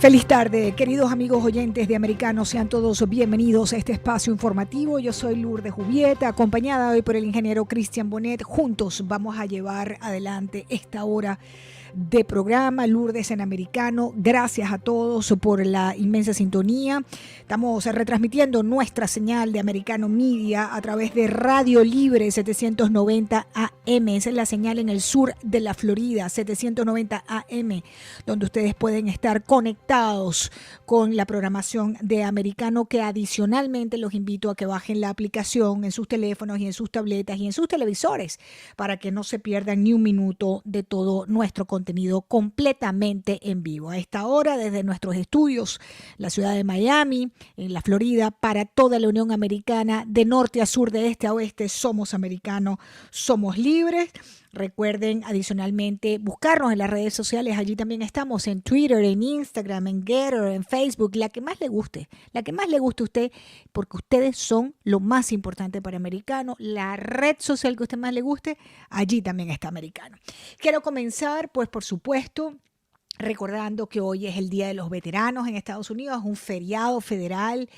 Feliz tarde, queridos amigos oyentes de Americano, sean todos bienvenidos a este espacio informativo. Yo soy Lourdes Jubieta, acompañada hoy por el ingeniero Cristian Bonet. Juntos vamos a llevar adelante esta hora de programa Lourdes en Americano. Gracias a todos por la inmensa sintonía. Estamos retransmitiendo nuestra señal de Americano Media a través de Radio Libre 790 AM. Esa es la señal en el sur de la Florida, 790 AM, donde ustedes pueden estar conectados con la programación de Americano, que adicionalmente los invito a que bajen la aplicación en sus teléfonos y en sus tabletas y en sus televisores para que no se pierdan ni un minuto de todo nuestro contenido completamente en vivo. A esta hora, desde nuestros estudios, la ciudad de Miami, en la Florida, para toda la Unión Americana, de norte a sur, de este a oeste, somos Americano, somos libres. Recuerden adicionalmente buscarnos en las redes sociales, allí también estamos en Twitter, en Instagram, en Getter, en Facebook, la que más le guste a usted, porque ustedes son lo más importante para Americano. La red social que a usted más le guste, allí también está Americano. Quiero comenzar, pues por supuesto, recordando que hoy es el Día de los Veteranos en Estados Unidos, un feriado federal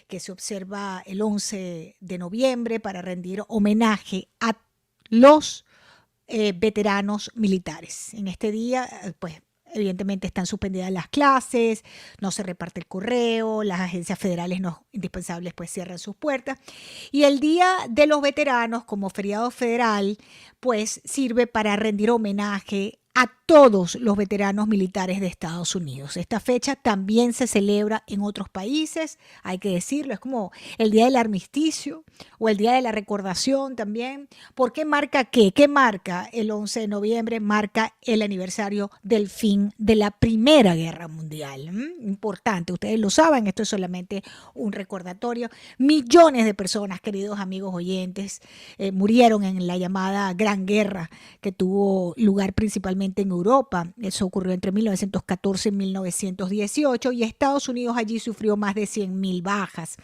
que se observa el 11 de noviembre para rendir homenaje a los veteranos militares. En este día, pues, evidentemente están suspendidas las clases, no se reparte el correo, las agencias federales no indispensables pues cierran sus puertas. Y el Día de los Veteranos, como feriado federal, pues sirve para rendir homenaje a todos los veteranos militares de Estados Unidos. Esta fecha también se celebra en otros países, hay que decirlo, es como el Día del Armisticio o el Día de la Recordación también. ¿Por qué marca qué? ¿Qué marca el 11 de noviembre? Marca el aniversario del fin de la Primera Guerra Mundial. Importante, ustedes lo saben, esto es solamente un recordatorio. Millones de personas, queridos amigos oyentes, murieron en la llamada Gran Guerra que tuvo lugar principalmente en Europa. Eso ocurrió entre 1914 y 1918 y Estados Unidos allí sufrió más de 100,000 bajas.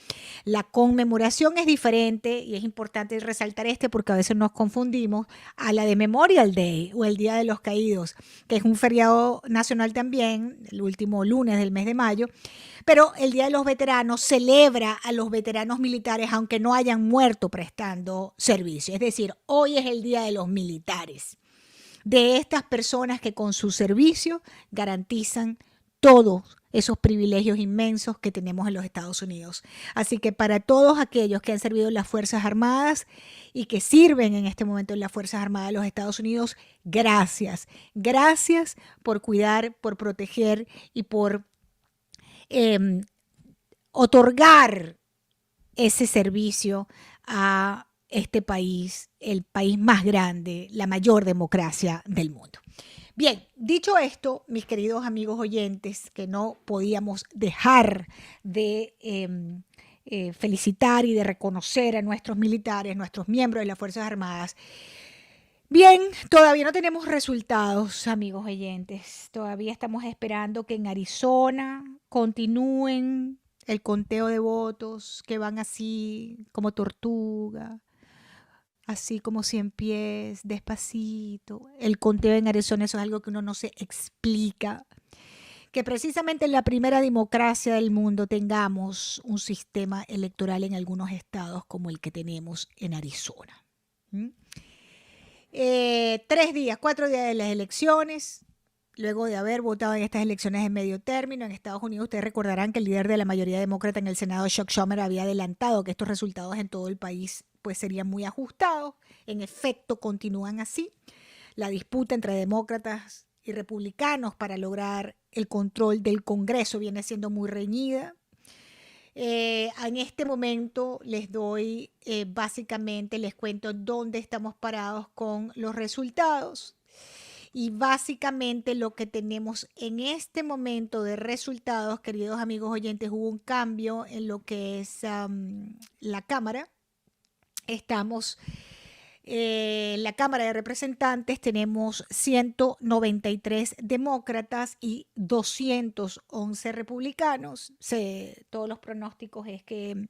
La conmemoración es diferente y es importante resaltar porque a veces nos confundimos a la de Memorial Day o el Día de los Caídos, que es un feriado nacional también, el último lunes del mes de mayo. Pero el Día de los Veteranos celebra a los veteranos militares aunque no hayan muerto prestando servicio. Es decir, hoy es el Día de los Militares, de estas personas que con su servicio garantizan todos esos privilegios inmensos que tenemos en los Estados Unidos. Así que para todos aquellos que han servido en las Fuerzas Armadas y que sirven en este momento en las Fuerzas Armadas de los Estados Unidos, gracias. Gracias por cuidar, por proteger y por otorgar ese servicio a este país, el país más grande, la mayor democracia del mundo. Bien, dicho esto, mis queridos amigos oyentes, que no podíamos dejar de felicitar y de reconocer a nuestros militares, nuestros miembros de las Fuerzas Armadas. Bien, todavía no tenemos resultados, amigos oyentes. Todavía estamos esperando que en Arizona continúen el conteo de votos, que van así como tortuga, así como 100 pies, despacito. El conteo en Arizona, eso es algo que uno no se explica. Que precisamente en la primera democracia del mundo tengamos un sistema electoral en algunos estados como el que tenemos en Arizona. 4 días de las elecciones. Luego de haber votado en estas elecciones en medio término en Estados Unidos, ustedes recordarán que el líder de la mayoría demócrata en el Senado, Chuck Schumer, había adelantado que estos resultados en todo el país pues serían muy ajustados. En efecto, continúan así. La disputa entre demócratas y republicanos para lograr el control del Congreso viene siendo muy reñida. En este momento les doy, básicamente les cuento dónde estamos parados con los resultados. Y básicamente lo que tenemos en este momento de resultados, queridos amigos oyentes, hubo un cambio en lo que es la Cámara. Estamos en la Cámara de Representantes, tenemos 193 demócratas y 211 republicanos. Todos los pronósticos es que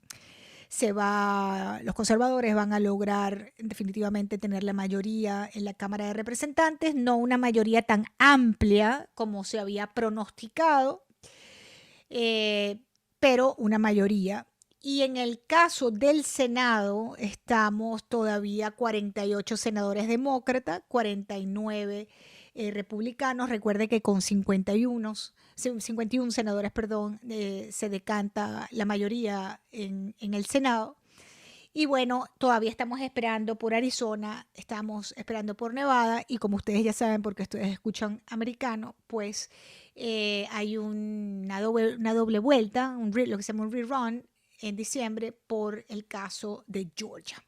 los conservadores van a lograr definitivamente tener la mayoría en la Cámara de Representantes, no una mayoría tan amplia como se había pronosticado, pero una mayoría. Y en el caso del Senado estamos todavía 48 senadores demócratas, 49 republicanos. Recuerde que con 51 senadores, perdón, se decanta la mayoría en el Senado. Y bueno, todavía estamos esperando por Arizona, estamos esperando por Nevada y como ustedes ya saben, porque ustedes escuchan americano, pues hay una doble vuelta, lo que se llama un rerun en diciembre por el caso de Georgia.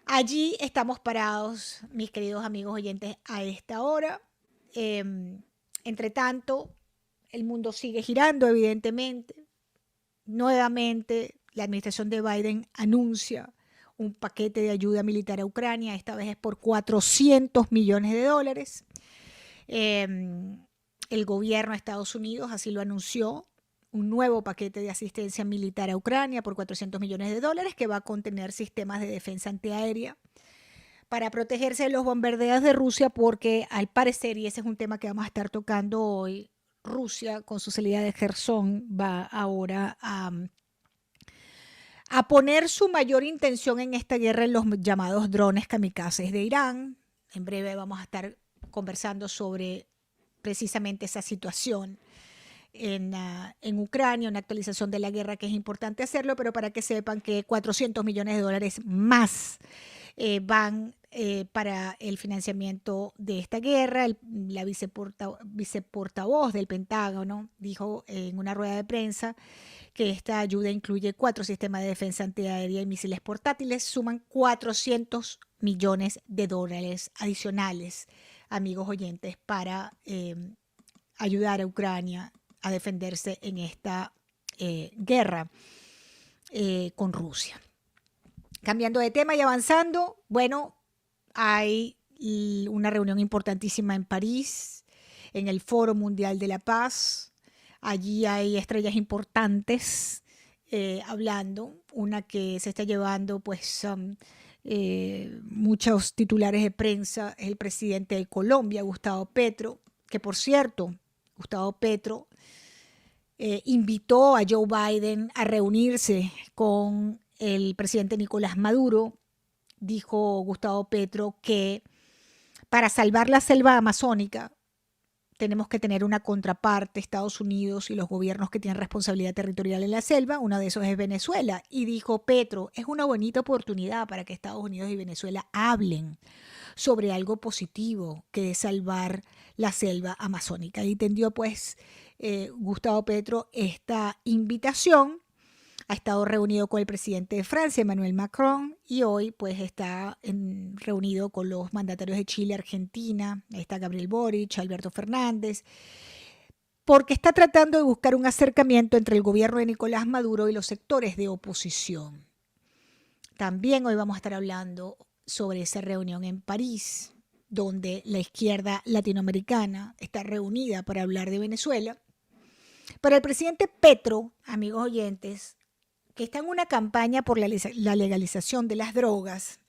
Allí estamos parados, mis queridos amigos oyentes, a esta hora. Entre tanto, el mundo sigue girando, evidentemente. Nuevamente, la administración de Biden anuncia un paquete de ayuda militar a Ucrania, esta vez es por $400 millones. El gobierno de Estados Unidos así lo anunció, un nuevo paquete de asistencia militar a Ucrania por $400 millones que va a contener sistemas de defensa antiaérea para protegerse de los bombardeos de Rusia, porque al parecer, y ese es un tema que vamos a estar tocando hoy, Rusia con su salida de Gerson va ahora a poner su mayor intención en esta guerra en los llamados drones kamikazes de Irán. En breve vamos a estar conversando sobre precisamente esa situación en Ucrania, una actualización de la guerra que es importante hacerlo, pero para que sepan que $400 millones más van para el financiamiento de esta guerra. La viceportavoz del Pentágono dijo en una rueda de prensa que esta ayuda incluye 4 sistemas de defensa antiaérea y misiles portátiles. Suman $400 millones adicionales, amigos oyentes, para ayudar a Ucrania a defenderse en esta guerra con Rusia. Cambiando de tema y avanzando, bueno, hay una reunión importantísima en París, en el Foro Mundial de la Paz. Allí hay estrellas importantes hablando, una que se está llevando pues muchos titulares de prensa, es el presidente de Colombia, Gustavo Petro, que por cierto, Gustavo Petro invitó a Joe Biden a reunirse con el presidente Nicolás Maduro. Dijo Gustavo Petro que para salvar la selva amazónica tenemos que tener una contraparte, Estados Unidos y los gobiernos que tienen responsabilidad territorial en la selva. Uno de esos es Venezuela. Y dijo Petro, es una bonita oportunidad para que Estados Unidos y Venezuela hablen sobre algo positivo que es salvar la selva amazónica. Y tendió pues Gustavo Petro esta invitación. Ha estado reunido con el presidente de Francia, Emmanuel Macron, y hoy pues está reunido con los mandatarios de Chile, Argentina, está Gabriel Boric, Alberto Fernández, porque está tratando de buscar un acercamiento entre el gobierno de Nicolás Maduro y los sectores de oposición. También hoy vamos a estar hablando sobre esa reunión en París, donde la izquierda latinoamericana está reunida para hablar de Venezuela. Pero el presidente Petro, amigos oyentes, que está en una campaña por la legalización de las drogas,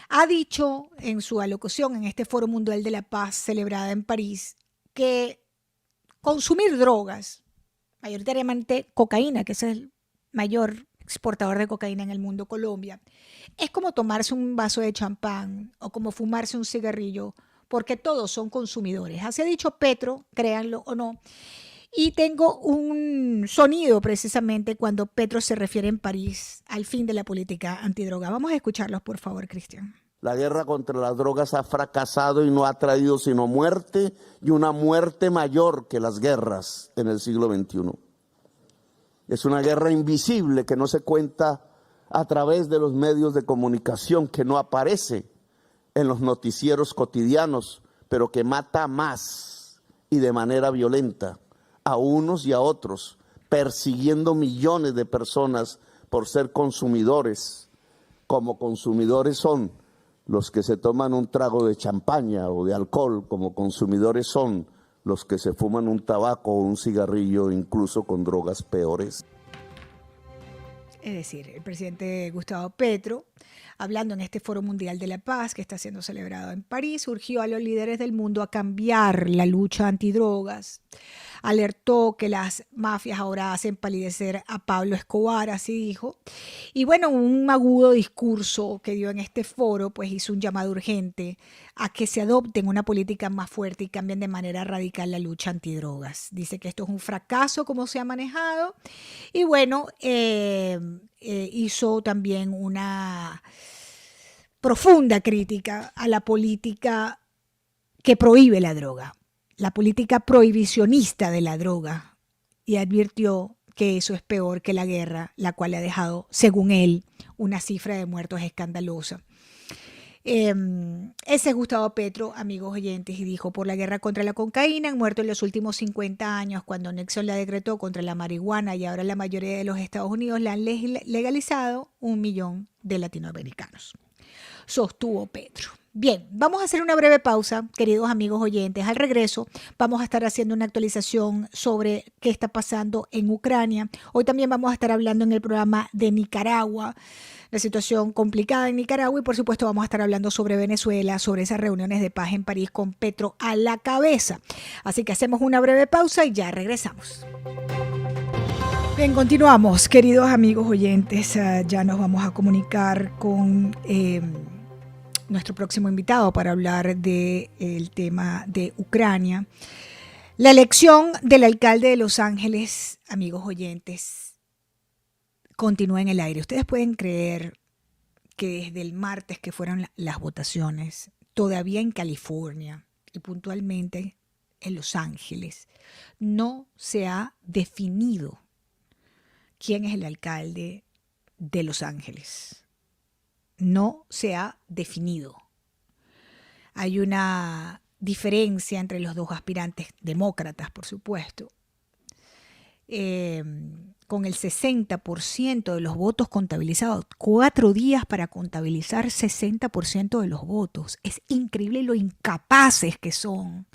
ha dicho en su alocución en este Foro Mundial de la Paz celebrada en París que consumir drogas, mayoritariamente cocaína, que es el mayor exportador de cocaína en el mundo, Colombia, es como tomarse un vaso de champán o como fumarse un cigarrillo, porque todos son consumidores. Así ha dicho Petro, créanlo o no. Y tengo un sonido precisamente cuando Petro se refiere en París al fin de la política antidroga. Vamos a escucharlos, por favor, Cristian. La guerra contra las drogas ha fracasado y no ha traído sino muerte, y una muerte mayor que las guerras en el siglo XXI. Es una guerra invisible que no se cuenta a través de los medios de comunicación, que no aparece en los noticieros cotidianos, pero que mata más y de manera violenta a unos y a otros, persiguiendo millones de personas por ser consumidores, como consumidores son los que se toman un trago de champaña o de alcohol, como consumidores son los que se fuman un tabaco o un cigarrillo, incluso con drogas peores. Es decir, el presidente Gustavo Petro hablando en este Foro Mundial de la Paz que está siendo celebrado en París, urgió a los líderes del mundo a cambiar la lucha antidrogas. Alertó que las mafias ahora hacen palidecer a Pablo Escobar, así dijo. Y bueno, un agudo discurso que dio en este foro, pues hizo un llamado urgente a que se adopten una política más fuerte y cambien de manera radical la lucha antidrogas. Dice que esto es un fracaso como se ha manejado. Y bueno, hizo también una profunda crítica a la política que prohíbe la droga, la política prohibicionista de la droga, y advirtió que eso es peor que la guerra, la cual ha dejado, según él, una cifra de muertos escandalosa. Ese es Gustavo Petro, amigos oyentes, y dijo: por la guerra contra la cocaína han muerto en los últimos 50 años, cuando Nixon la decretó contra la marihuana y ahora la mayoría de los Estados Unidos la han legalizado, 1 millón de latinoamericanos, sostuvo Petro. Bien, vamos a hacer una breve pausa, queridos amigos oyentes. Al regreso vamos a estar haciendo una actualización sobre qué está pasando en Ucrania. Hoy también vamos a estar hablando en el programa de Nicaragua, la situación complicada en Nicaragua, y por supuesto vamos a estar hablando sobre Venezuela, sobre esas reuniones de paz en París con Petro a la cabeza. Así que hacemos una breve pausa y ya regresamos. Bien, continuamos, queridos amigos oyentes. Ya nos vamos a comunicar con nuestro próximo invitado para hablar del tema de Ucrania. La elección del alcalde de Los Ángeles, amigos oyentes, continúa en el aire. Ustedes pueden creer que desde el martes que fueron las votaciones, todavía en California y puntualmente en Los Ángeles, no se ha definido quién es el alcalde de Los Ángeles. No se ha definido. Hay una diferencia entre los dos aspirantes demócratas, por supuesto. Con el 60% de los votos contabilizados. 4 días para contabilizar 60% de los votos. Es increíble lo incapaces que son,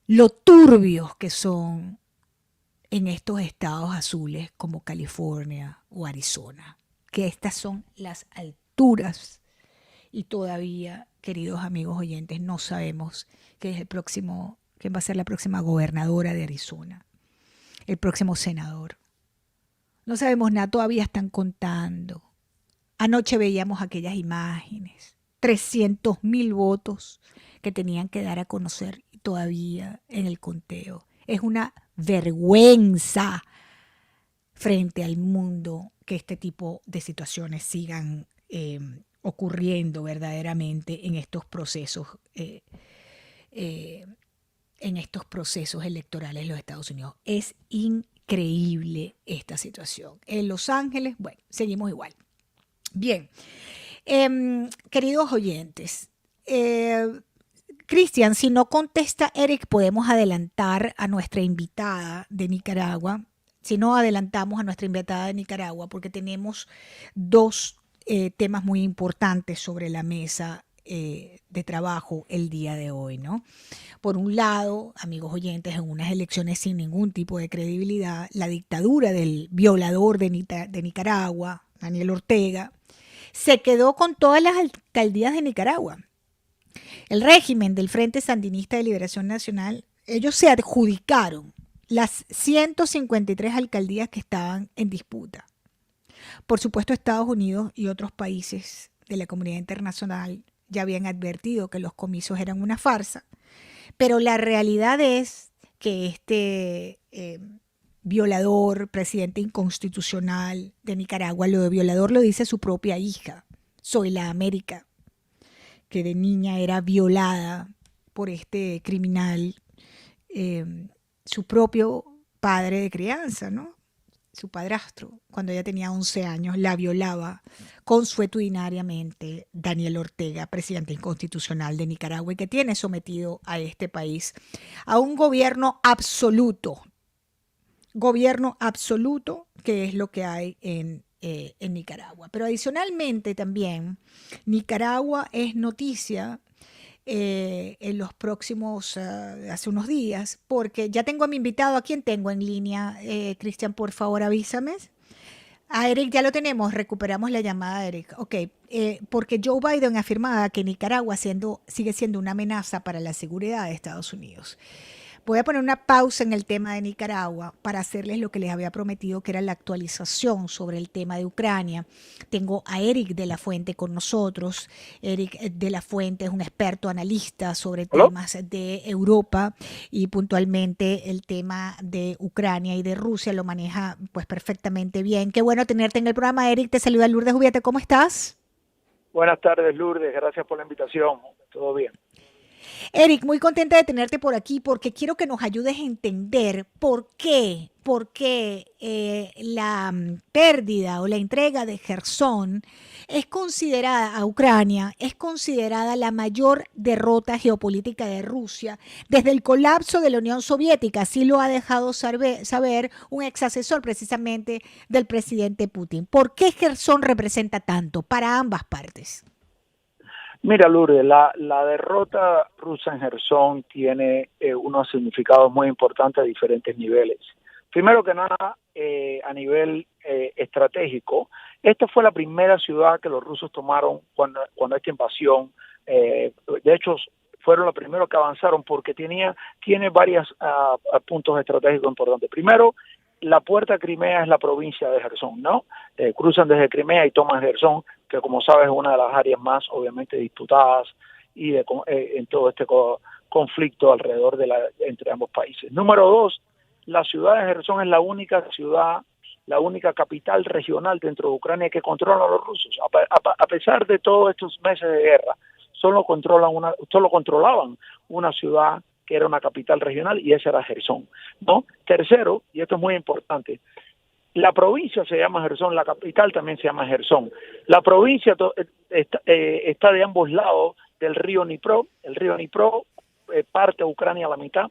lo turbios que son en estos estados azules como California o Arizona. Que estas son las alturas y todavía, queridos amigos oyentes, no sabemos quién va a ser la próxima gobernadora de Arizona, el próximo senador. No sabemos nada, todavía están contando. Anoche veíamos aquellas imágenes, 300,000 votos que tenían que dar a conocer todavía en el conteo. Es una vergüenza frente al mundo que este tipo de situaciones sigan ocurriendo verdaderamente en estos procesos electorales en los Estados Unidos. Es increíble esta situación. En Los Ángeles, bueno, seguimos igual. Bien, queridos oyentes, Cristian, si no contesta Eric, podemos adelantar a nuestra invitada de Nicaragua. Si no, adelantamos a nuestra invitada de Nicaragua porque tenemos 2 temas muy importantes sobre la mesa de trabajo el día de hoy, ¿no? Por un lado, amigos oyentes, en unas elecciones sin ningún tipo de credibilidad, la dictadura del violador de Nicaragua, Daniel Ortega, se quedó con todas las alcaldías de Nicaragua. El régimen del Frente Sandinista de Liberación Nacional, ellos se adjudicaron las 153 alcaldías que estaban en disputa. Por supuesto, Estados Unidos y otros países de la comunidad internacional ya habían advertido que los comicios eran una farsa, pero la realidad es que este violador, presidente inconstitucional de Nicaragua, lo de violador lo dice su propia hija, Zoila América, que de niña era violada por este criminal, su propio padre de crianza, ¿no? Su padrastro, cuando ella tenía 11 años, la violaba consuetudinariamente Daniel Ortega, presidente inconstitucional de Nicaragua, y que tiene sometido a este país a un gobierno absoluto, que es lo que hay en Nicaragua. Pero adicionalmente también, Nicaragua es noticia en los próximos, hace unos días, porque ya tengo a mi invitado. ¿A quién tengo en línea? Cristian, por favor, avísame. A Eric ya lo tenemos, recuperamos la llamada de Eric. Ok, porque Joe Biden afirmaba que Nicaragua sigue siendo una amenaza para la seguridad de Estados Unidos. Voy a poner una pausa en el tema de Nicaragua para hacerles lo que les había prometido, que era la actualización sobre el tema de Ucrania. Tengo a Eric de la Fuente con nosotros. Eric de la Fuente es un experto analista sobre ¿Aló? temas de Europa y puntualmente el tema de Ucrania y de Rusia lo maneja pues perfectamente bien. Qué bueno tenerte en el programa, Eric. Te saluda Lourdes Jubieta. ¿Cómo estás? Buenas tardes, Lourdes. Gracias por la invitación. Todo bien. Eric, muy contenta de tenerte por aquí porque quiero que nos ayudes a entender por qué la pérdida o la entrega de Jersón es considerada a Ucrania, es considerada la mayor derrota geopolítica de Rusia desde el colapso de la Unión Soviética. Así lo ha dejado saber un ex asesor precisamente del presidente Putin. ¿Por qué Jersón representa tanto para ambas partes? Mira, Lourdes, la derrota rusa en Jersón tiene unos significados muy importantes a diferentes niveles. Primero que nada, a nivel estratégico, esta fue la primera ciudad que los rusos tomaron cuando esta invasión, de hecho, fueron los primeros que avanzaron porque tiene varios puntos estratégicos importantes. Primero, la puerta a Crimea es la provincia de Jersón, ¿no? Cruzan desde Crimea y toman Jersón, que como sabes es una de las áreas más obviamente disputadas y en todo este conflicto alrededor entre ambos países. Número dos, la ciudad de Jersón es la única ciudad, la única capital regional dentro de Ucrania que controlan los rusos. A pesar de todos estos meses de guerra, solo controlaban una ciudad que era una capital regional, y esa era Jersón, ¿no? Tercero, y esto es muy importante, la provincia se llama Jersón, la capital también se llama Jersón. La provincia está de ambos lados del río Dnipro. El río Dnipro parte a Ucrania a la mitad,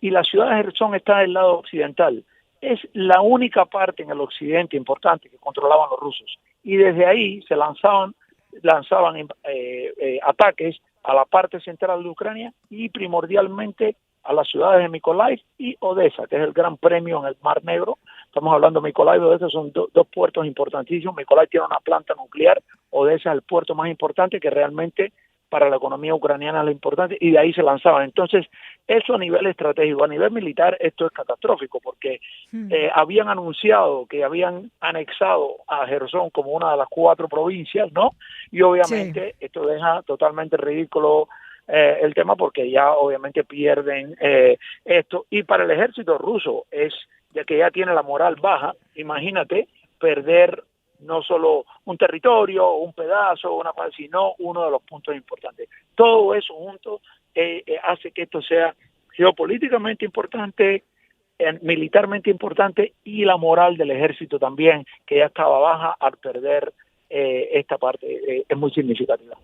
y la ciudad de Jersón está del lado occidental. Es la única parte en el occidente importante que controlaban los rusos. Y desde ahí se lanzaban ataques a la parte central de Ucrania y primordialmente a las ciudades de Mykolaiv y Odessa, que es el gran premio en el Mar Negro. Estamos hablando de Mykolaiv y Odessa, son dos puertos importantísimos. Mykolaiv tiene una planta nuclear, Odessa es el puerto más importante, que realmente para la economía ucraniana es lo importante, y de ahí se lanzaban. Entonces, eso a nivel estratégico. A nivel militar esto es catastrófico, porque habían anunciado que habían anexado a Jersón como una de las 4 provincias, ¿no? Y obviamente esto deja totalmente ridículo el tema, porque ya obviamente pierden esto. Y para el ejército ruso ya que ya tiene la moral baja, imagínate perder no solo un territorio, un pedazo, sino uno de los puntos importantes. Todo eso junto hace que esto sea geopolíticamente importante, militarmente importante, y la moral del ejército también, que ya estaba baja al perder esta parte, es muy significativa.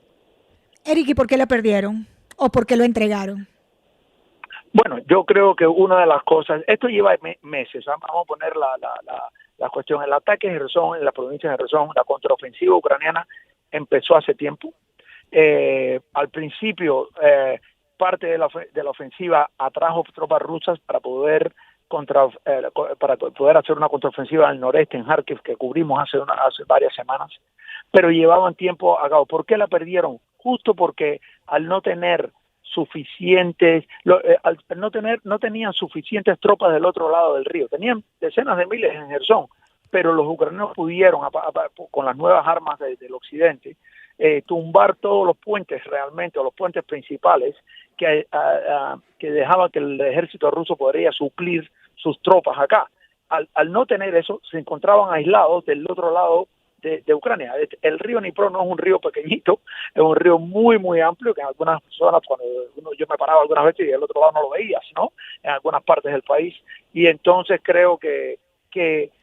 Eric, ¿y por qué la perdieron? ¿O por qué lo entregaron? Bueno, yo creo que una de las cosas, esto lleva meses, vamos a poner la cuestión, el ataque de Jersón, en la provincia de Jersón, la contraofensiva ucraniana empezó hace tiempo. Al principio, parte de la ofensiva atrajo tropas rusas para poder hacer una contraofensiva al noreste, en Kharkiv, que cubrimos hace varias semanas, pero llevaban tiempo a cabo. ¿Por qué la perdieron? Justo porque al no tener no tenían suficientes tropas del otro lado del río. Tenían decenas de miles en Jersón, pero los ucranianos pudieron, con las nuevas armas del occidente, tumbar todos los puentes realmente, o los puentes principales, que dejaban que el ejército ruso podría suplir sus tropas acá. Al no tener eso, se encontraban aislados del otro lado de Ucrania. El río Dnipro no es un río pequeñito, es un río muy, muy amplio, que en algunas zonas, yo me paraba algunas veces y del otro lado no lo veías, ¿no? En algunas partes del país. Y entonces creo que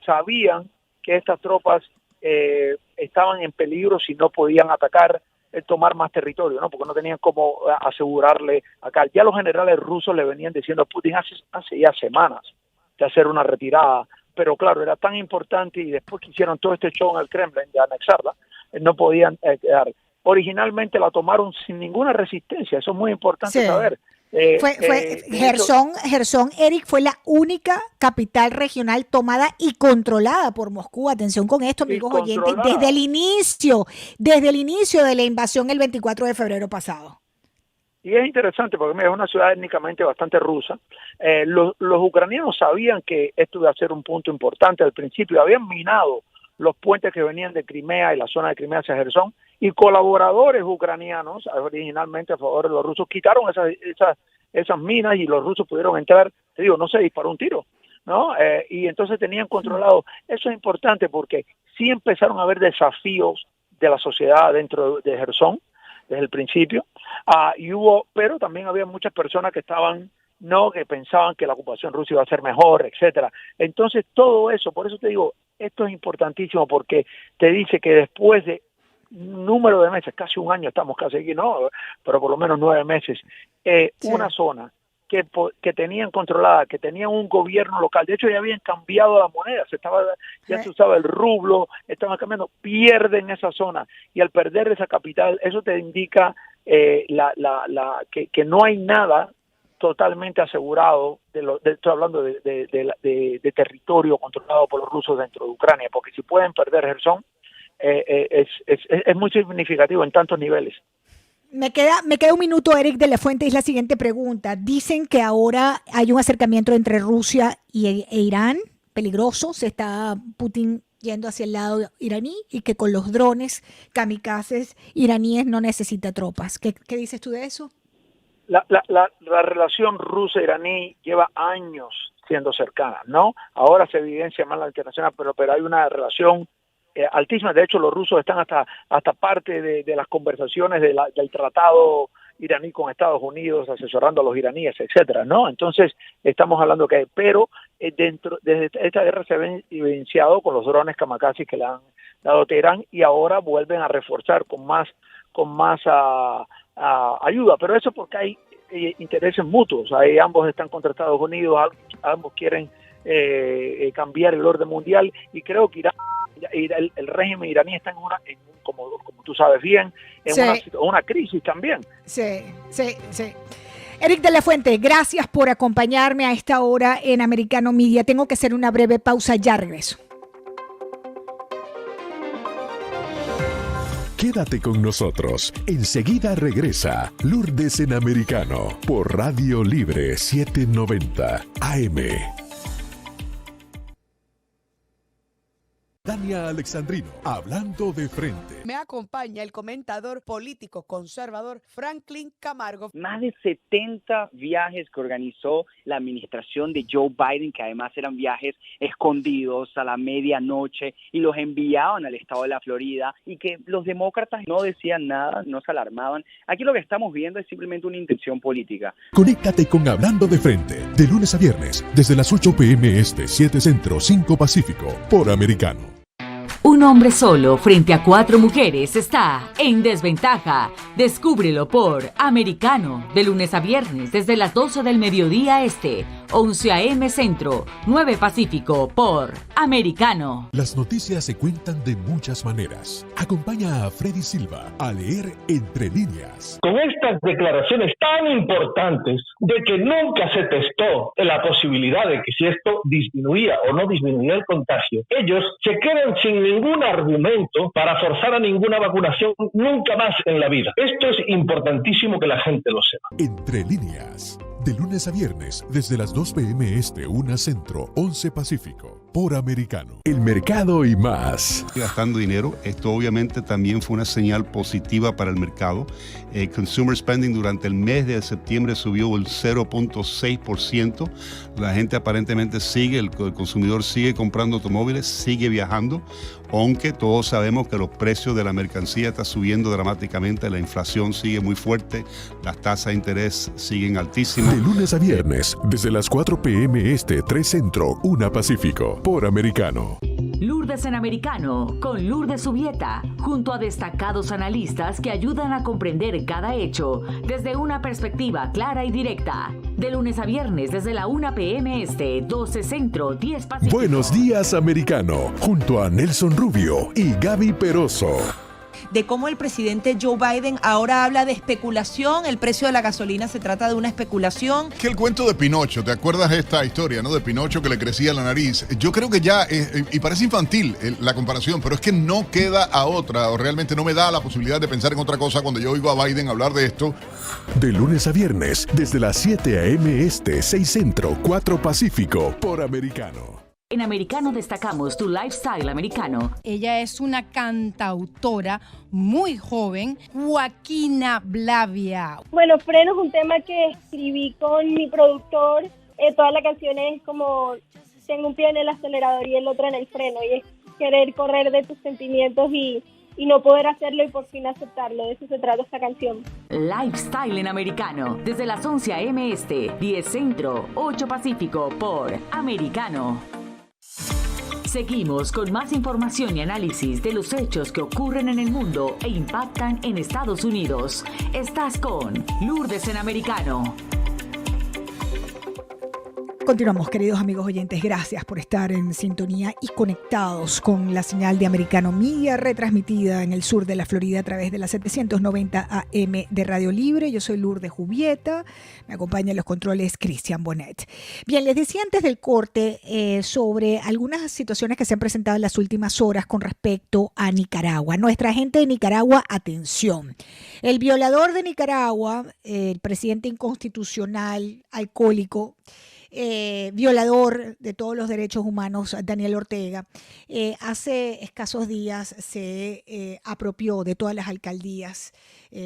sabían que estas tropas estaban en peligro si no podían atacar, tomar más territorio, ¿no? Porque no tenían cómo asegurarle acá. Ya los generales rusos le venían diciendo a Putin hace ya semanas de hacer una retirada, pero claro, era tan importante, y después que hicieron todo este show en el Kremlin de anexarla, no podían quedar. Originalmente la tomaron sin ninguna resistencia, eso es muy importante saber. Jersón, Eric, fue la única capital regional tomada y controlada por Moscú. Atención con esto, amigos oyentes, desde el inicio de la invasión el 24 de febrero pasado. Y es interesante porque mira, es una ciudad étnicamente bastante rusa. Los ucranianos sabían que esto iba a ser un punto importante al principio. Habían minado los puentes que venían de Crimea y la zona de Crimea hacia Jersón, y colaboradores ucranianos, originalmente a favor de los rusos, quitaron esas minas y los rusos pudieron entrar. Te digo, no se disparó un tiro, ¿no? Y entonces tenían controlado. Eso es importante porque sí empezaron a haber desafíos de la sociedad dentro de Jersón desde el principio, pero también había muchas personas que que pensaban que la ocupación rusa iba a ser mejor, etcétera. Entonces todo eso, por eso te digo, esto es importantísimo porque te dice que después de un número de meses, casi un año estamos casi aquí, no, pero por lo menos 9 meses, sí. Una zona que tenían controlada, que tenían un gobierno local, de hecho ya habían cambiado la moneda, ya se usaba el rublo, estaban cambiando, pierden esa zona, y al perder esa capital, eso te indica que no hay nada totalmente asegurado, estoy hablando de territorio controlado por los rusos dentro de Ucrania, porque si pueden perder Jersón, es muy significativo en tantos niveles. Me queda un minuto, Eric de la Fuente, y es la siguiente pregunta. Dicen que ahora hay un acercamiento entre Rusia e Irán, peligroso, se está Putin yendo hacia el lado iraní, y que con los drones kamikazes iraníes no necesita tropas. ¿Qué dices tú de eso? La relación rusa-iraní lleva años siendo cercana, ¿no? Ahora se evidencia más la internacional, pero hay una relación altísima. De hecho, los rusos están hasta parte de las conversaciones del tratado iraní con Estados Unidos, asesorando a los iraníes, etcétera, ¿no? Entonces, estamos hablando pero desde esta guerra se ha evidenciado con los drones kamikazes que le han dado a Teherán, y ahora vuelven a reforzar con más ayuda, pero eso porque hay intereses mutuos. Ambos están contra Estados Unidos, ambos quieren cambiar el orden mundial, y creo que el régimen iraní está como tú sabes bien, en una crisis también. Sí. Eric de la Fuente, gracias por acompañarme a esta hora en Americano Media. Tengo que hacer una breve pausa, ya regreso. Quédate con nosotros. Enseguida regresa Lourdes en Americano por Radio Libre 790 AM. Dania Alexandrino, hablando de frente. Me acompaña el comentador político conservador Franklin Camargo. Más de 70 viajes que organizó la administración de Joe Biden, que además eran viajes escondidos a la medianoche, y los enviaban al estado de la Florida, y que los demócratas no decían nada, no se alarmaban. Aquí lo que estamos viendo es simplemente una intención política. Conéctate con Hablando de Frente, de lunes a viernes, desde las 8 p.m. Este, 7 Centro, 5 Pacífico, por Americano. Un hombre solo frente a 4 mujeres está en desventaja. Descúbrelo por Americano, de lunes a viernes desde las 12 del mediodía este, 11 a.m. Centro, 9 Pacífico, por Americano. Las noticias se cuentan de muchas maneras. Acompaña a Freddy Silva a leer Entre Líneas. Con estas declaraciones tan importantes de que nunca se testó la posibilidad de que si esto disminuía o no disminuía el contagio, ellos se quedan sin ningún argumento para forzar a ninguna vacunación nunca más en la vida. Esto es importantísimo que la gente lo sepa. Entre Líneas, de lunes a viernes, desde las 2 p.m. Este, 1 Centro, 11 Pacífico, por Americano. El mercado y más. Gastando dinero, esto obviamente también fue una señal positiva para el mercado. Consumer spending durante el mes de septiembre subió el 0.6%. La gente aparentemente el consumidor sigue comprando automóviles, sigue viajando, aunque todos sabemos que los precios de la mercancía están subiendo dramáticamente, la inflación sigue muy fuerte, las tasas de interés siguen altísimas. De lunes a viernes, desde las 4 p.m. Este, 3 Centro, 1 Pacífico, por Americano. Lourdes en Americano, con Lourdes Subieta, junto a destacados analistas que ayudan a comprender cada hecho desde una perspectiva clara y directa. De lunes a viernes desde la 1 p.m. Este, 12 Centro, 10 Pacífico. Buenos días, Americano, junto a Nelson Rubio y Gaby Peroso. de cómo el presidente Joe Biden ahora habla de especulación, el precio de la gasolina se trata de una especulación. Que el cuento de Pinocho, ¿te acuerdas de esta historia, no? De Pinocho que le crecía la nariz. Yo creo que ya, y parece infantil la comparación, pero es que no queda a otra, o realmente no me da la posibilidad de pensar en otra cosa cuando yo oigo a Biden hablar de esto. De lunes a viernes, desde las 7 a.m. Este, 6 Centro, 4 Pacífico, por Americano. En Americano destacamos tu lifestyle americano. Ella es una cantautora muy joven, Joaquina Blavia. Bueno, Freno es un tema que escribí con mi productor. Toda la canción es como tengo un pie en el acelerador y el otro en el freno. Y es querer correr de tus sentimientos y no poder hacerlo y por fin aceptarlo. De eso se trata esta canción. Lifestyle en Americano, desde las 11 a.m. Este, 10 Centro, 8 Pacífico, por Americano. Seguimos con más información y análisis de los hechos que ocurren en el mundo e impactan en Estados Unidos. Estás con Lourdes en Americano. Continuamos, queridos amigos oyentes. Gracias por estar en sintonía y conectados con la señal de Americano Media, retransmitida en el sur de la Florida a través de la 790 AM de Radio Libre. Yo soy Lourdes Jubieta. Me acompaña en los controles Christian Bonet. Bien, les decía antes del corte sobre algunas situaciones que se han presentado en las últimas horas con respecto a Nicaragua. Nuestra gente de Nicaragua, atención. El violador de Nicaragua, el presidente inconstitucional, alcohólico, violador de todos los derechos humanos, Daniel Ortega, hace escasos días se apropió de todas las alcaldías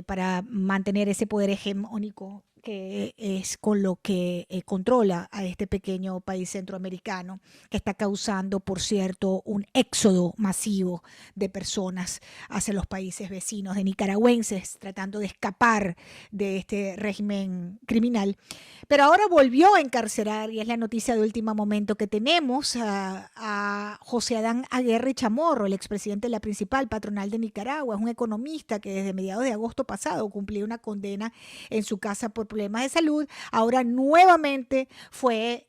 para mantener ese poder hegemónico que es con lo que controla a este pequeño país centroamericano, que está causando, por cierto, un éxodo masivo de personas hacia los países vecinos, de nicaragüenses tratando de escapar de este régimen criminal. Pero ahora volvió a encarcelar, y es la noticia de último momento que tenemos, a José Adán Aguirre Chamorro, el expresidente de la principal patronal de Nicaragua. Es un economista que desde mediados de agosto pasado cumplió una condena en su casa por problemas de salud. Ahora nuevamente fue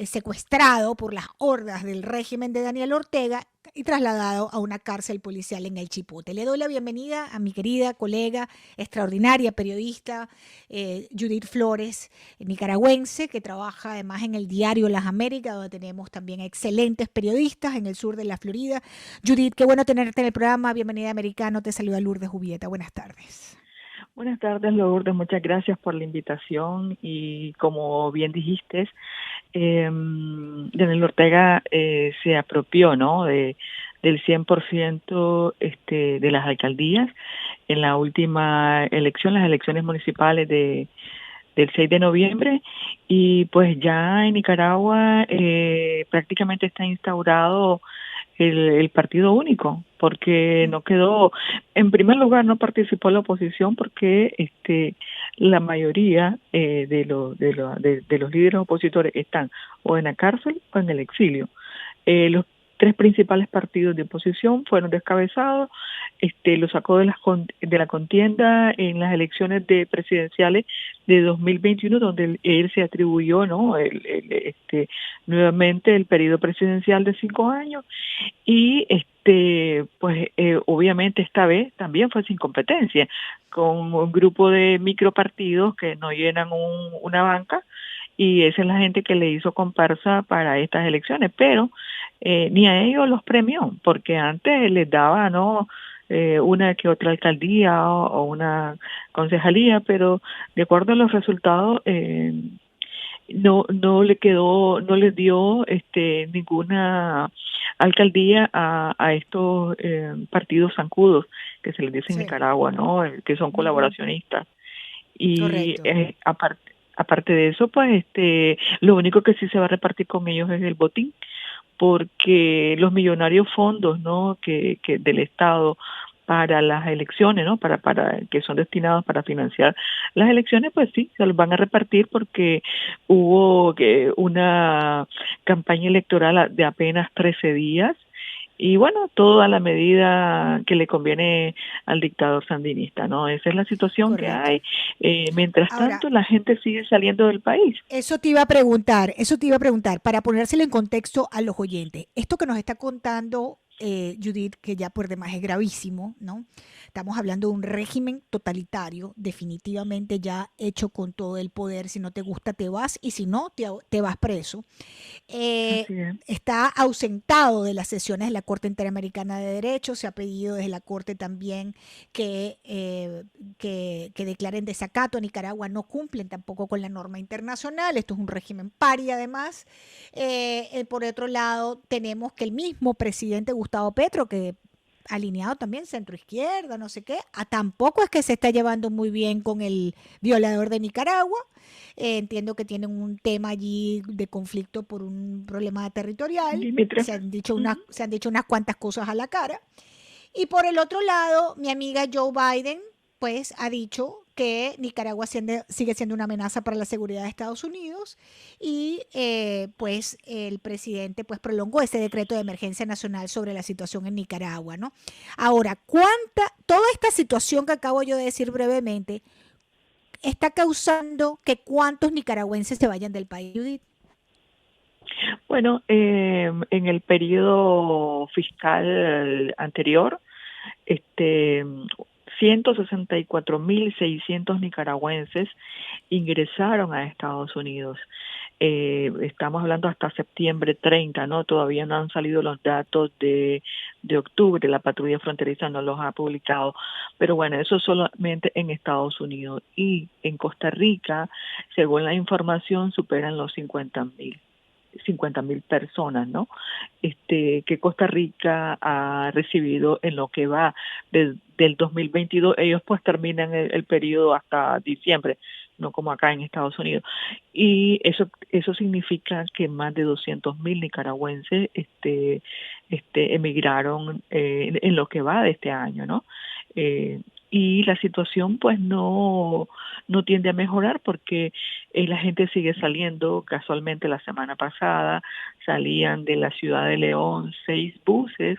secuestrado por las hordas del régimen de Daniel Ortega y trasladado a una cárcel policial en el Chipote. Le doy la bienvenida a mi querida colega, extraordinaria periodista, Judith Flores, nicaragüense, que trabaja además en el diario Las Américas, donde tenemos también excelentes periodistas en el sur de la Florida. Judith, qué bueno tenerte en el programa. Bienvenida a Americano. Te saluda Lourdes Jubieta. Buenas tardes. Buenas tardes, Lourdes. Muchas gracias por la invitación y como bien dijiste, Daniel Ortega se apropió, ¿no?, del 100% de las alcaldías en la última elección, las elecciones municipales del 6 de noviembre, y pues ya en Nicaragua prácticamente está instaurado el partido único, porque no quedó, en primer lugar no participó la oposición porque la mayoría de los líderes opositores están o en la cárcel o en el exilio. Los tres principales partidos de oposición fueron descabezados, lo sacó de la contienda en las elecciones presidenciales de 2021, donde él se atribuyó, ¿no?, nuevamente el periodo presidencial de 5 años, y obviamente esta vez también fue sin competencia, con un grupo de micropartidos que no llenan una banca, y esa es la gente que le hizo comparsa para estas elecciones, pero ni a ellos los premió, porque antes les daba, ¿no?, una que otra alcaldía o una concejalía, pero de acuerdo a los resultados no les dio ninguna alcaldía a estos partidos zancudos que se les dice en Nicaragua, ¿no?, que son colaboracionistas. Y aparte de eso, pues lo único que sí se va a repartir con ellos es el botín, porque los millonarios fondos, ¿no?, que del Estado para las elecciones, ¿no?, para que son destinados para financiar las elecciones, pues sí, se los van a repartir, porque hubo una campaña electoral de apenas 13 días, y bueno, todo a la medida que le conviene al dictador sandinista, ¿no? Esa es la situación que hay. Mientras tanto, la gente sigue saliendo del país. Eso te iba a preguntar, para ponérselo en contexto a los oyentes. Esto que nos está contando Judith, que ya por demás es gravísimo, ¿no? Estamos hablando de un régimen totalitario, definitivamente ya hecho con todo el poder. Si no te gusta, te vas, y si no, te vas preso. Está ausentado de las sesiones de la Corte Interamericana de Derechos. Se ha pedido desde la Corte también que declaren desacato a Nicaragua. No cumplen tampoco con la norma internacional. Esto es un régimen paria, además. Por otro lado, tenemos que el mismo presidente Gustavo Petro, que alineado también centro-izquierda, no sé qué, tampoco es que se está llevando muy bien con el violador de Nicaragua. Entiendo que tienen un tema allí de conflicto por un problema territorial. Se han dicho unas cuantas cosas a la cara. Y por el otro lado, mi amiga Joe Biden, pues ha dicho que Nicaragua sigue siendo una amenaza para la seguridad de Estados Unidos, y pues el presidente pues prolongó ese decreto de emergencia nacional sobre la situación en Nicaragua, ¿no? Ahora, toda esta situación que acabo yo de decir brevemente está causando que cuántos nicaragüenses se vayan del país, Judith? Bueno, en el periodo fiscal anterior, 164.600 nicaragüenses ingresaron a Estados Unidos. Estamos hablando hasta septiembre 30, ¿no? Todavía no han salido los datos de octubre, la patrulla fronteriza no los ha publicado, pero bueno, eso solamente en Estados Unidos. Y en Costa Rica, según la información, superan los 50.000 personas, ¿no? Que Costa Rica ha recibido en lo que va del 2022. Ellos pues terminan el periodo hasta diciembre, no como acá en Estados Unidos. Y eso significa que más de 200.000 nicaragüenses emigraron en lo que va de este año, ¿no? Y la situación pues no tiende a mejorar porque la gente sigue saliendo. Casualmente la semana pasada salían de la ciudad de León 6 buses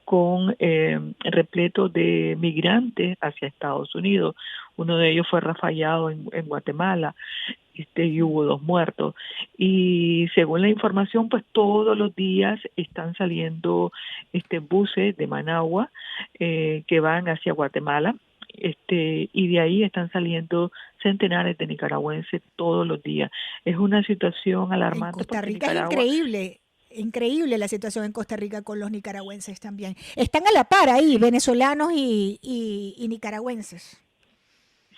con repleto de migrantes hacia Estados Unidos. Uno de ellos fue rafallado en Guatemala, y hubo 2 muertos. Y según la información, pues todos los días están saliendo buses de Managua que van hacia Guatemala. Y de ahí están saliendo centenares de nicaragüenses todos los días. Es una situación alarmante. En Costa Rica es increíble la situación en Costa Rica con los nicaragüenses también. Están a la par ahí, venezolanos y nicaragüenses.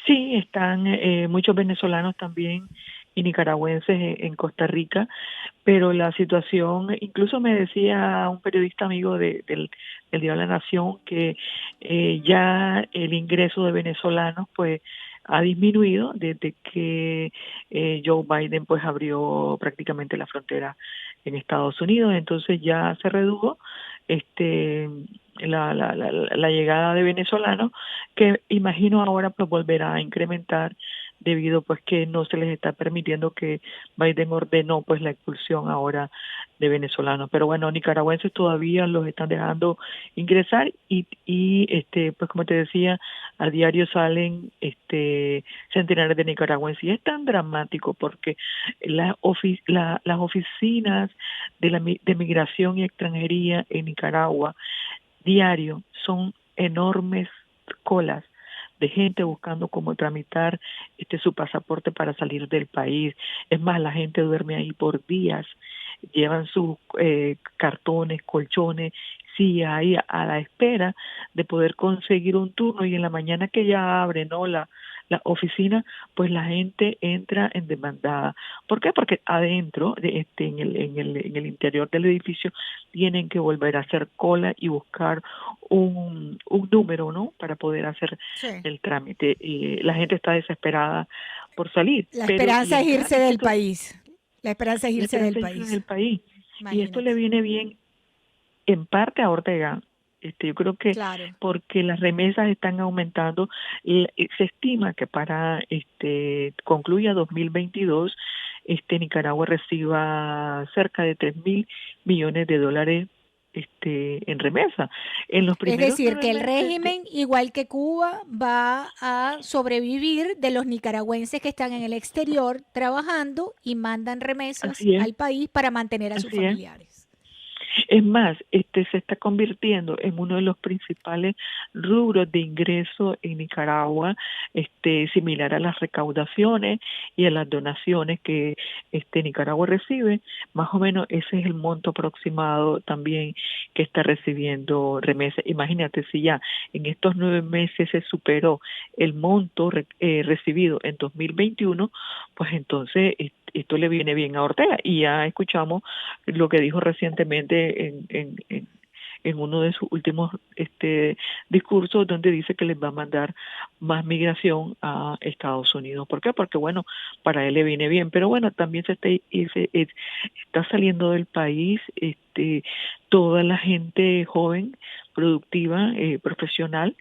Sí, están muchos venezolanos también y nicaragüenses en Costa Rica, pero la situación, incluso me decía un periodista amigo del Diario de la Nación que ya el ingreso de venezolanos pues ha disminuido desde que Joe Biden pues abrió prácticamente la frontera en Estados Unidos. Entonces ya se redujo la llegada de venezolanos, que imagino ahora pues volverá a incrementar debido pues que no se les está permitiendo, que Biden ordenó pues la expulsión ahora de venezolanos. Pero bueno, nicaragüenses todavía los están dejando ingresar y pues como te decía, a diario salen centenares de nicaragüenses, y es tan dramático porque las oficinas de migración y extranjería en Nicaragua diario son enormes colas de gente buscando cómo tramitar su pasaporte para salir del país. Es más, la gente duerme ahí por días, llevan sus cartones, colchones, sí, ahí a la espera de poder conseguir un turno, y en la mañana que ya abre, ¿no?, la oficina, pues la gente entra en demandada. ¿Por qué? Porque adentro, en el interior del edificio, tienen que volver a hacer cola y buscar un número, ¿no?, para poder hacer el trámite. La gente está desesperada por salir. La esperanza es irse del país. La esperanza es irse del país. Y esto le viene bien en parte a Ortega. Yo creo que porque las remesas están aumentando, se estima que para concluya 2022 Nicaragua reciba cerca de $3.000 millones en remesa. Es decir, que el régimen, igual que Cuba, va a sobrevivir de los nicaragüenses que están en el exterior trabajando y mandan remesas al país para mantener a sus familiares. Es más, se está convirtiendo en uno de los principales rubros de ingreso en Nicaragua, similar a las recaudaciones y a las donaciones que Nicaragua recibe. Más o menos ese es el monto aproximado también que está recibiendo remesas. Imagínate si ya en estos 9 meses se superó el monto recibido en 2021, pues entonces esto le viene bien a Ortega. Y ya escuchamos lo que dijo recientemente en uno de sus últimos discursos, donde dice que les va a mandar más migración a Estados Unidos. ¿Por qué? Porque bueno, para él le viene bien, pero bueno, también se está saliendo del país toda la gente joven, productiva, profesional,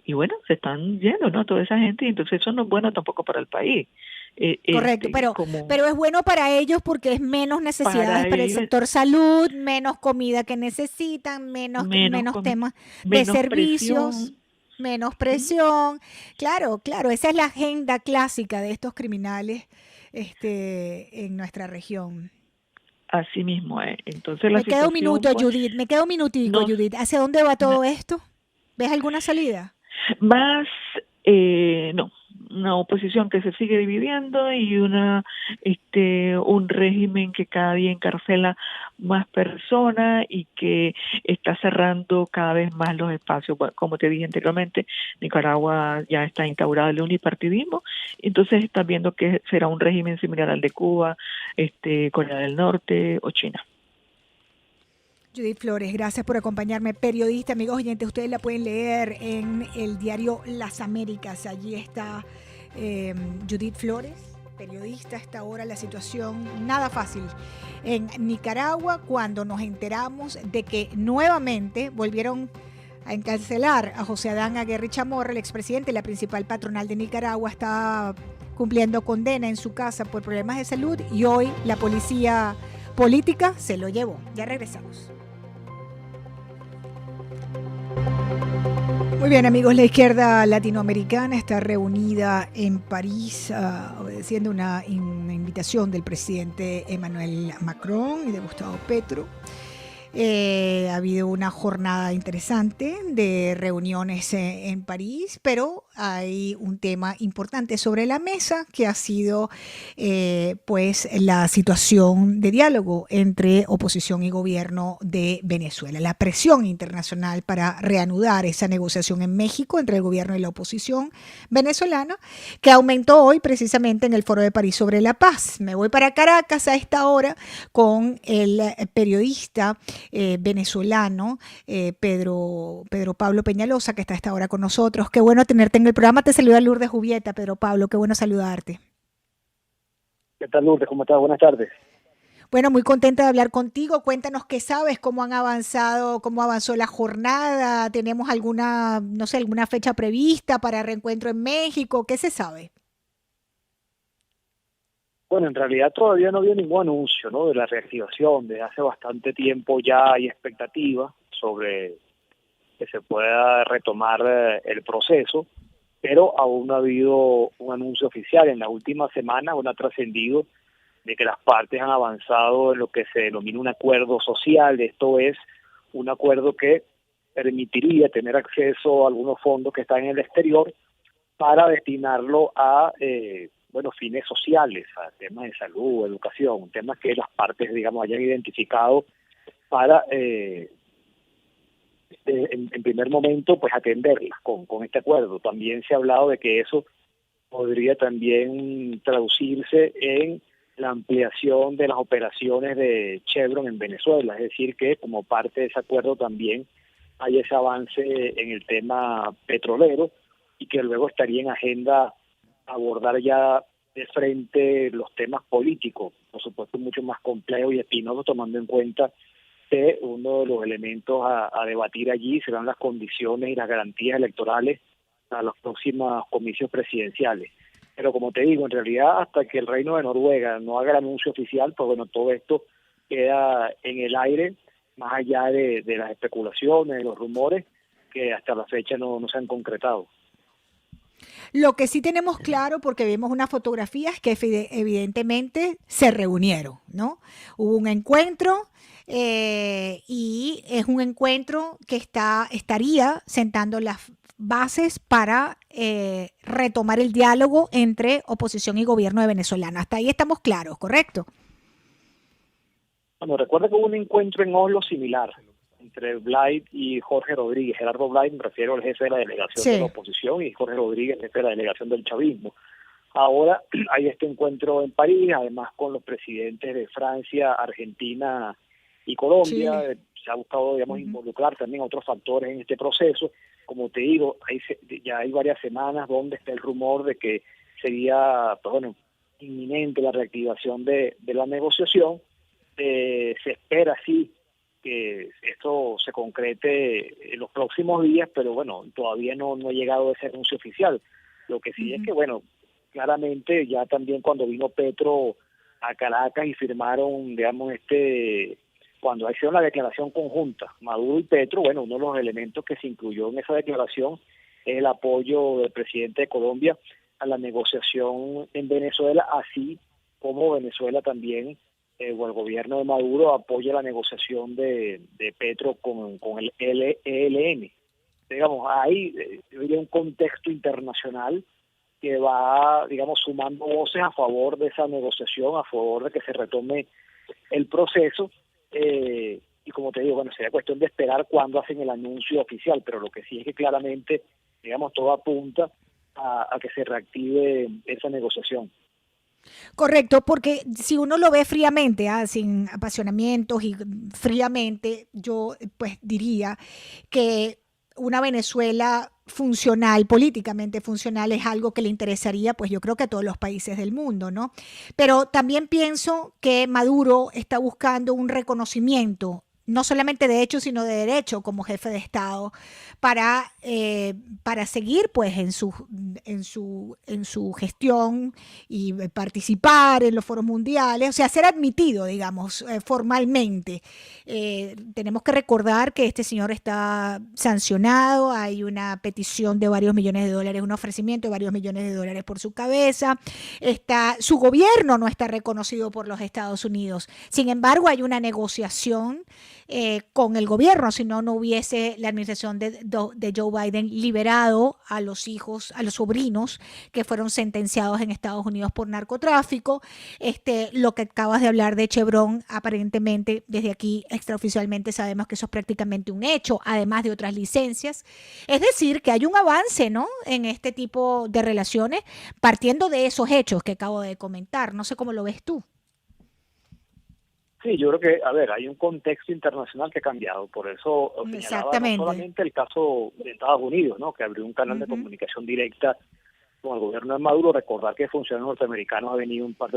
y bueno, se están yendo, ¿no? Toda esa gente, y entonces eso no es bueno tampoco para el país. Correcto, pero es bueno para ellos porque es menos necesidades para el sector salud, menos comida que necesitan, menos temas de servicios, menos presión. Claro, esa es la agenda clásica de estos criminales en nuestra región. Así mismo es. Entonces me queda un minuto, pues, Judith, me queda un minutico, Judith. ¿Hacia dónde va todo esto? ¿Ves alguna salida? Más, no. Una oposición que se sigue dividiendo y un régimen que cada día encarcela más personas y que está cerrando cada vez más los espacios. Bueno, como te dije anteriormente, Nicaragua ya está instaurado el unipartidismo, entonces estás viendo que será un régimen similar al de Cuba, Corea del Norte o China. Judith Flores, gracias por acompañarme. Periodista, amigos oyentes, ustedes la pueden leer en el diario Las Américas. Allí está Judith Flores, periodista. A esta hora la situación nada fácil en Nicaragua, cuando nos enteramos de que nuevamente volvieron a encarcelar a José Adán Aguirre Chamorro, el expresidente, la principal patronal de Nicaragua, está cumpliendo condena en su casa por problemas de salud, y hoy la policía política se lo llevó. Ya regresamos. Muy bien, amigos, la izquierda latinoamericana está reunida en París obedeciendo una invitación del presidente Emmanuel Macron y de Gustavo Petro. Ha habido una jornada interesante de reuniones en París, pero hay un tema importante sobre la mesa que ha sido pues la situación de diálogo entre oposición y gobierno de Venezuela, la presión internacional para reanudar esa negociación en México entre el gobierno y la oposición venezolana, que aumentó hoy precisamente en el Foro de París sobre la paz. Me voy para Caracas a esta hora con el periodista venezolano Pedro Pablo Peñalosa, que está a esta hora con nosotros. Qué bueno tenerte en el programa. Te saluda Lourdes Jubieta. Pedro Pablo, qué bueno saludarte. ¿Qué tal, Lourdes? ¿Cómo estás? Buenas tardes. Bueno, muy contenta de hablar contigo. Cuéntanos qué sabes, cómo avanzó la jornada. ¿Tenemos alguna fecha prevista para reencuentro en México? ¿Qué se sabe? Bueno, en realidad todavía no había ningún anuncio, ¿no?, de la reactivación. Desde hace bastante tiempo ya hay expectativa sobre que se pueda retomar el proceso, pero aún no ha habido un anuncio oficial. En las últimas semanas ha trascendido de que las partes han avanzado en lo que se denomina un acuerdo social. Esto es un acuerdo que permitiría tener acceso a algunos fondos que están en el exterior para destinarlo a fines sociales, a temas de salud, educación, temas que las partes, digamos, hayan identificado para, en primer momento, pues atenderlas con este acuerdo. También se ha hablado de que eso podría también traducirse en la ampliación de las operaciones de Chevron en Venezuela, es decir, que como parte de ese acuerdo también hay ese avance en el tema petrolero, y que luego estaría en agenda abordar ya de frente los temas políticos, por supuesto mucho más complejos y espinosos, tomando en cuenta que uno de los elementos a debatir allí serán las condiciones y las garantías electorales a los próximos comicios presidenciales. Pero como te digo, en realidad hasta que el Reino de Noruega no haga el anuncio oficial, pues bueno, todo esto queda en el aire, más allá de las especulaciones, de los rumores que hasta la fecha no se han concretado. Lo que sí tenemos claro, porque vimos unas fotografías que evidentemente se reunieron, ¿no? Hubo un encuentro y es un encuentro que estaría sentando las bases para retomar el diálogo entre oposición y gobierno de venezolano. Hasta ahí estamos claros, ¿correcto? Bueno, recuerda que hubo un encuentro en Oslo similar entre Blay y Jorge Rodríguez. Gerardo Blay, me refiero al jefe de la delegación de la oposición, y Jorge Rodríguez, jefe de la delegación del chavismo. Ahora hay este encuentro en París, además con los presidentes de Francia, Argentina y Colombia. Chile. Se ha buscado, digamos, involucrar también otros factores en este proceso. Como te digo, ya hay varias semanas donde está el rumor de que sería, pues bueno, inminente la reactivación de la negociación. Se espera, sí, que esto se concrete en los próximos días, pero bueno, todavía no ha llegado ese anuncio oficial. Lo que sí es que, bueno, claramente ya también cuando vino Petro a Caracas y firmaron, digamos, cuando hicieron la declaración conjunta, Maduro y Petro, bueno, uno de los elementos que se incluyó en esa declaración es el apoyo del presidente de Colombia a la negociación en Venezuela, así como Venezuela también, o el gobierno de Maduro apoya la negociación de Petro con el ELN. Digamos, hay un contexto internacional que va, digamos, sumando voces a favor de esa negociación, a favor de que se retome el proceso, y como te digo, bueno, sería cuestión de esperar cuándo hacen el anuncio oficial, pero lo que sí es que claramente, digamos, todo apunta a que se reactive esa negociación. Correcto, porque si uno lo ve fríamente, sin apasionamientos y fríamente, yo pues diría que una Venezuela funcional, políticamente funcional, es algo que le interesaría, pues yo creo que a todos los países del mundo, ¿no? Pero también pienso que Maduro está buscando un reconocimiento, no solamente de hecho, sino de derecho como jefe de Estado, para seguir pues en su gestión y participar en los foros mundiales, o sea, ser admitido, digamos, formalmente. Tenemos que recordar que este señor está sancionado, hay una petición de varios millones de dólares, un ofrecimiento de varios millones de dólares por su cabeza, su gobierno no está reconocido por los Estados Unidos, sin embargo hay una negociación con el gobierno, si no hubiese la administración de Joe Biden liberado a los hijos, a los sobrinos que fueron sentenciados en Estados Unidos por narcotráfico. Lo que acabas de hablar de Chevron, aparentemente desde aquí extraoficialmente sabemos que eso es prácticamente un hecho, además de otras licencias. Es decir, que hay un avance, ¿no?, en este tipo de relaciones, partiendo de esos hechos que acabo de comentar. No sé cómo lo ves tú. Sí, yo creo que, a ver, hay un contexto internacional que ha cambiado, por eso señalaba no solamente el caso de Estados Unidos, ¿no?, que abrió un canal de comunicación directa con el gobierno de Maduro. Recordar que funcionarios norteamericanos han venido en par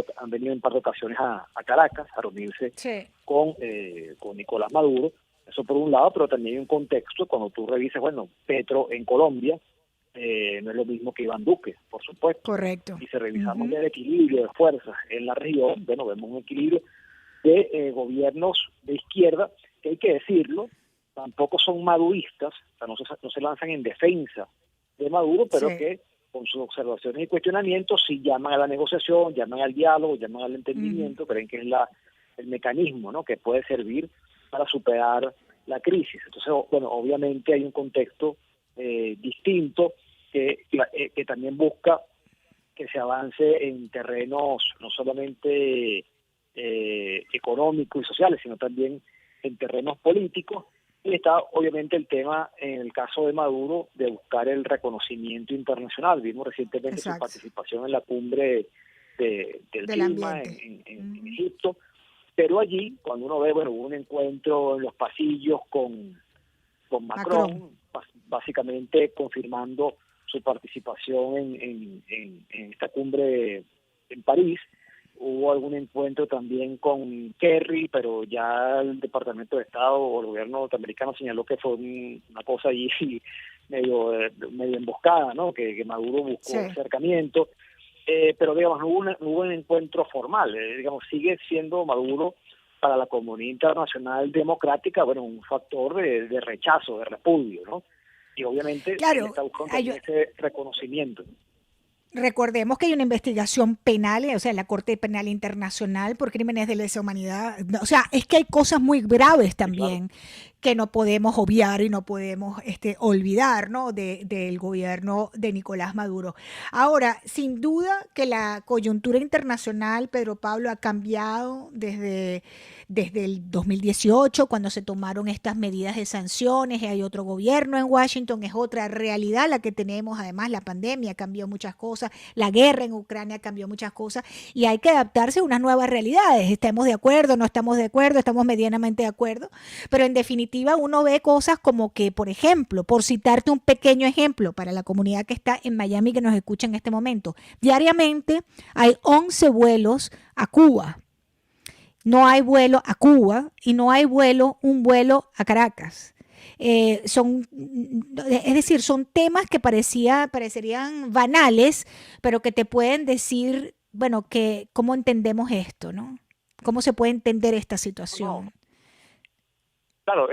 de ocasiones a Caracas a reunirse con Nicolás Maduro. Eso por un lado, pero también hay un contexto, cuando tú revisas, bueno, Petro en Colombia no es lo mismo que Iván Duque, por supuesto. Correcto. Y si revisamos el equilibrio de fuerzas en la región, bueno, vemos un equilibrio de gobiernos de izquierda, que hay que decirlo, tampoco son maduristas, o sea, no se lanzan en defensa de Maduro, pero que con sus observaciones y cuestionamientos sí llaman a la negociación, llaman al diálogo, llaman al entendimiento, creen que es el mecanismo, ¿no?, que puede servir para superar la crisis. Entonces, bueno, obviamente hay un contexto distinto que también busca que se avance en terrenos no solamente económicos y sociales, sino también en terrenos políticos. Y está obviamente el tema, en el caso de Maduro, de buscar el reconocimiento internacional. Vimos recientemente su participación en la cumbre del clima en Egipto, pero allí, cuando uno ve, bueno, hubo un encuentro en los pasillos con Macron, básicamente confirmando su participación en esta cumbre en París. Hubo algún encuentro también con Kerry, pero ya el Departamento de Estado o el gobierno norteamericano señaló que fue una cosa allí medio emboscada, ¿no?, que Maduro buscó acercamiento. Pero digamos, no hubo un encuentro formal. Digamos, sigue siendo Maduro para la comunidad internacional democrática, bueno, un factor de rechazo, de repudio, ¿no? Y obviamente Claro, él está buscando hay- ese reconocimiento. recordemos que hay una investigación penal, o sea, en la Corte Penal Internacional por crímenes de lesa humanidad. O sea, es que hay cosas muy graves también que no podemos obviar y no podemos olvidar, ¿no? Del gobierno de Nicolás Maduro. Ahora, sin duda que la coyuntura internacional, Pedro Pablo, ha cambiado desde el 2018, cuando se tomaron estas medidas de sanciones, y hay otro gobierno en Washington, es otra realidad la que tenemos. Además, la pandemia cambió muchas cosas, la guerra en Ucrania cambió muchas cosas, y hay que adaptarse a unas nuevas realidades. Estamos de acuerdo, no estamos de acuerdo, estamos medianamente de acuerdo, pero en definitiva uno ve cosas como que, por ejemplo, por citarte un pequeño ejemplo para la comunidad que está en Miami que nos escucha en este momento, diariamente hay 11 vuelos a Cuba. No hay vuelo a Cuba y no hay un vuelo a Caracas. Es decir, son temas que parecerían banales, pero que te pueden decir, bueno, que cómo entendemos esto, ¿no? ¿Cómo se puede entender esta situación? Claro,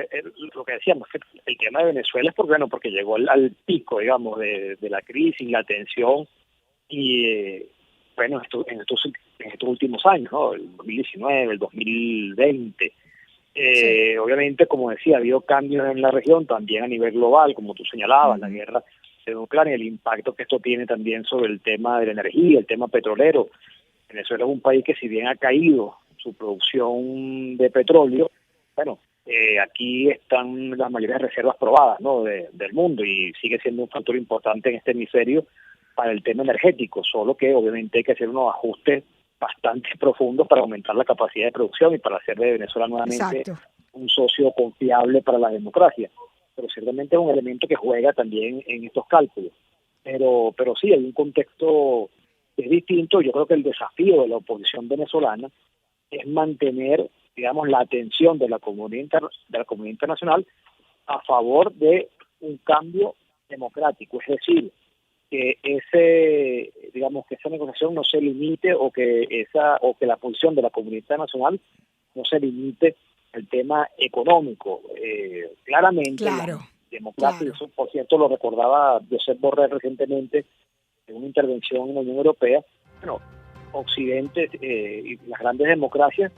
lo que decíamos, que el tema de Venezuela es porque llegó al pico, digamos, de la crisis, la tensión, y bueno, en estos últimos años, ¿no? El 2019, el 2020. Obviamente, como decía, ha habido cambios en la región, también a nivel global, como tú señalabas, la guerra de Ucrania, el impacto que esto tiene también sobre el tema de la energía, el tema petrolero. Venezuela es un país que, si bien ha caído su producción de petróleo, bueno, aquí están las mayores reservas probadas, ¿no? del mundo, y sigue siendo un factor importante en este hemisferio para el tema energético, solo que obviamente hay que hacer unos ajustes bastante profundos para aumentar la capacidad de producción y para hacer de Venezuela nuevamente un socio confiable para la democracia. Pero ciertamente es un elemento que juega también en estos cálculos. Pero sí, hay un contexto que es distinto. Yo creo que el desafío de la oposición venezolana es mantener, digamos, la atención de la comunidad internacional a favor de un cambio democrático, es decir, que esa negociación no se limite, o que la posición de la comunidad internacional no se limite al tema económico. Claramente, la democracia, y eso por cierto lo recordaba Josep Borrell recientemente en una intervención en la Unión Europea. Bueno, Occidente y las grandes democracias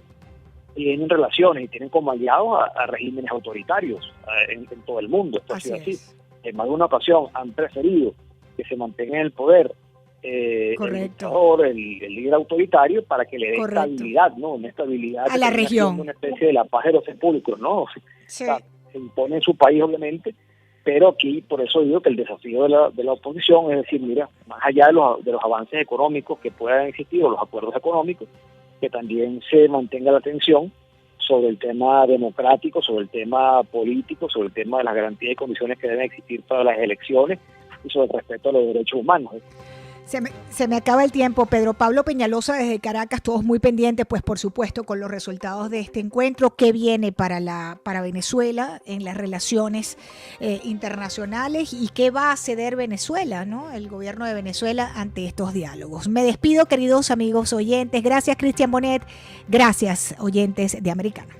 tienen relaciones y tienen como aliados a regímenes autoritarios en todo el mundo. Esto ha sido así. En más de una ocasión han preferido que se mantenga en el poder el dictador, el líder autoritario, para que le dé estabilidad, ¿no? Una estabilidad a la región. Una especie de la paz de los sepulcros, ¿no? Sí. O sea, se impone en su país, obviamente, pero aquí, por eso digo que el desafío de la oposición es decir, mira, más allá de los avances económicos que puedan existir, o los acuerdos económicos, que también se mantenga la atención sobre el tema democrático, sobre el tema político, sobre el tema de las garantías y condiciones que deben existir para las elecciones, y sobre el respeto a los derechos humanos. Se me acaba el tiempo. Pedro Pablo Peñalosa desde Caracas, todos muy pendientes, pues por supuesto, con los resultados de este encuentro. ¿Qué viene para Venezuela en las relaciones internacionales, y qué va a ceder Venezuela, ¿no? El gobierno de Venezuela ante estos diálogos? Me despido, queridos amigos oyentes. Gracias, Cristian Bonet. Gracias, oyentes de Americano.